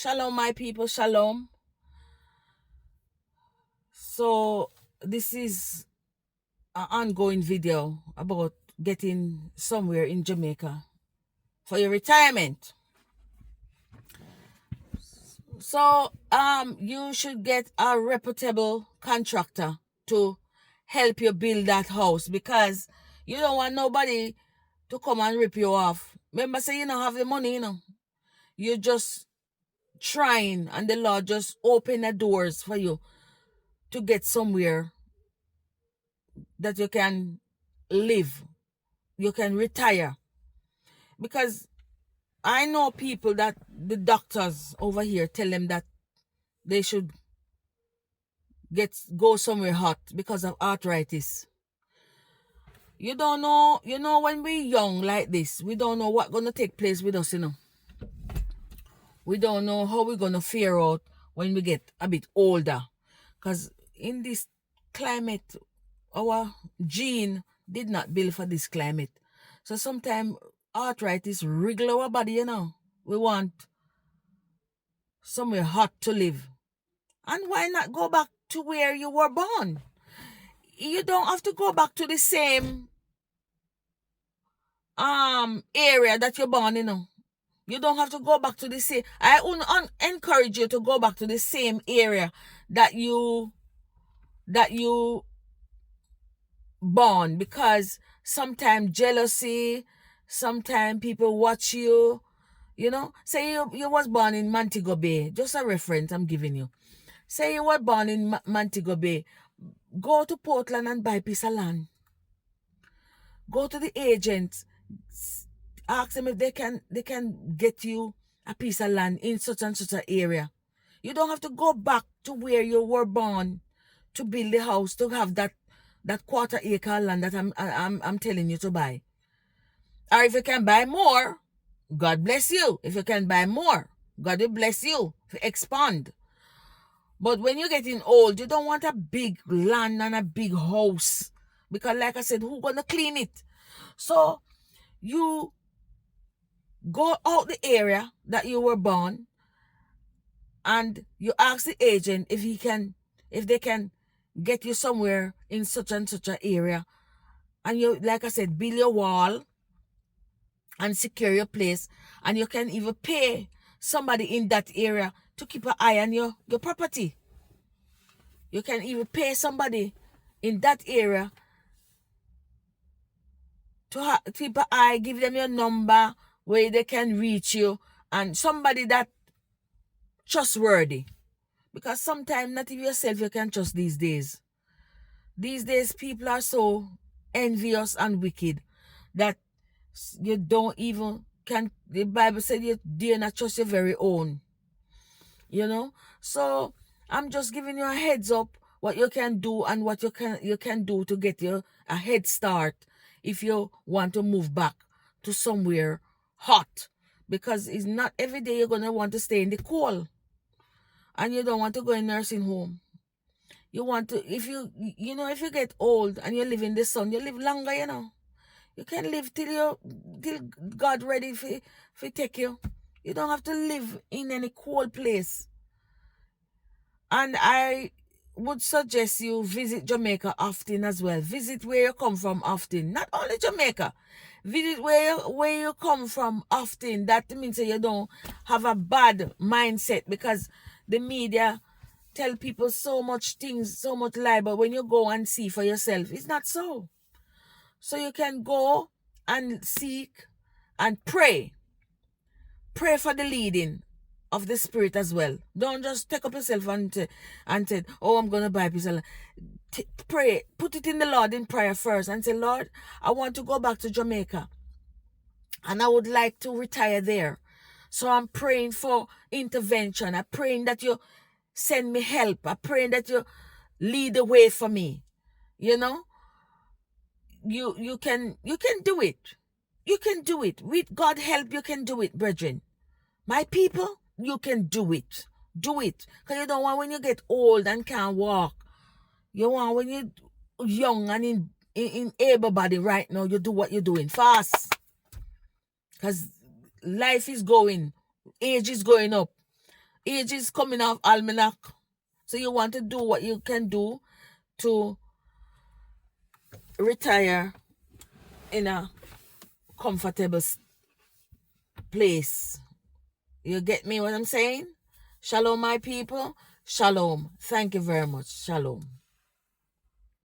Shalom, my people, shalom. So, this is an ongoing video about getting somewhere in Jamaica for your retirement. So, you should get a reputable contractor to help you build that house because you don't want nobody to come and rip you off. Remember, say you don't have the money, You're just trying, and the Lord just open the doors for you to get somewhere that you can live, you can retire. Because I know people that the doctors over here tell them that they should go somewhere hot because of arthritis. You don't know, when we're young like this, we don't know what's gonna take place with us, We don't know how we're gonna fare out when we get a bit older. Because in this climate, our gene did not build for this climate. So sometimes arthritis wriggle our body, We want somewhere hot to live. And why not go back to where you were born? You don't have to go back to the same area that you're born in. You don't have to go back to the same. I encourage you to go back to the same area that you born, because sometimes jealousy, sometimes people watch you, Say you was born in Montego Bay, just a reference I'm giving you. Say you were born in Montego Bay, go to Portland and buy a piece of land. Go to the agents, ask them if they can get you a piece of land in such and such an area. You don't have to go back to where you were born to build the house, to have that quarter-acre land that I'm telling you to buy. Or if you can buy more, God bless you. If you can buy more, God will bless you to expand. But when you're getting old, you don't want a big land and a big house. Because like I said, who's going to clean it? So you go out the area that you were born and you ask the agent if they can get you somewhere in such and such an area. And you, like I said, build your wall and secure your place. And you can even pay somebody in that area to keep an eye on your property. You can even pay somebody in that area to keep an eye, give them your number where they can reach you, and somebody that trustworthy. Because sometimes not even yourself you can trust these days. These days people are so envious and wicked that you don't even the Bible said you dare not trust your very own. So I'm just giving you a heads up what you can do and what you can do to get you a head start if you want to move back to somewhere hot, because it's not every day you're going to want to stay in the cold, and you don't want to go in nursing home. You want to, if you get old and you live in the sun, you live longer, You can live till God ready for take you. You don't have to live in any cold place. And I would suggest you visit Jamaica often as well. Visit where you come from often. Not only Jamaica. Visit where you come from often. That means that you don't have a bad mindset, because the media tell people so much things, so much lie, but when you go and see for yourself, it's not so. So you can go and seek and pray. Pray for the leading of the Spirit as well. Don't just take up yourself and say, oh, I'm going to buy a piece of land. Pray. Put it in the Lord in prayer first and say, Lord, I want to go back to Jamaica and I would like to retire there. So I'm praying for intervention. I'm praying that you send me help. I'm praying that you lead the way for me. You can do it. You can do it. With God's help, you can do it, brethren. My people, you can do it. Do it. Because you don't want when you get old and can't walk. You want when you're young and in able body right now, you do what you're doing fast. Because life is going. Age is going up. Age is coming off almanac. So you want to do what you can do to retire in a comfortable place. You get me what I'm saying? Shalom, my people. Shalom. Thank you very much. Shalom.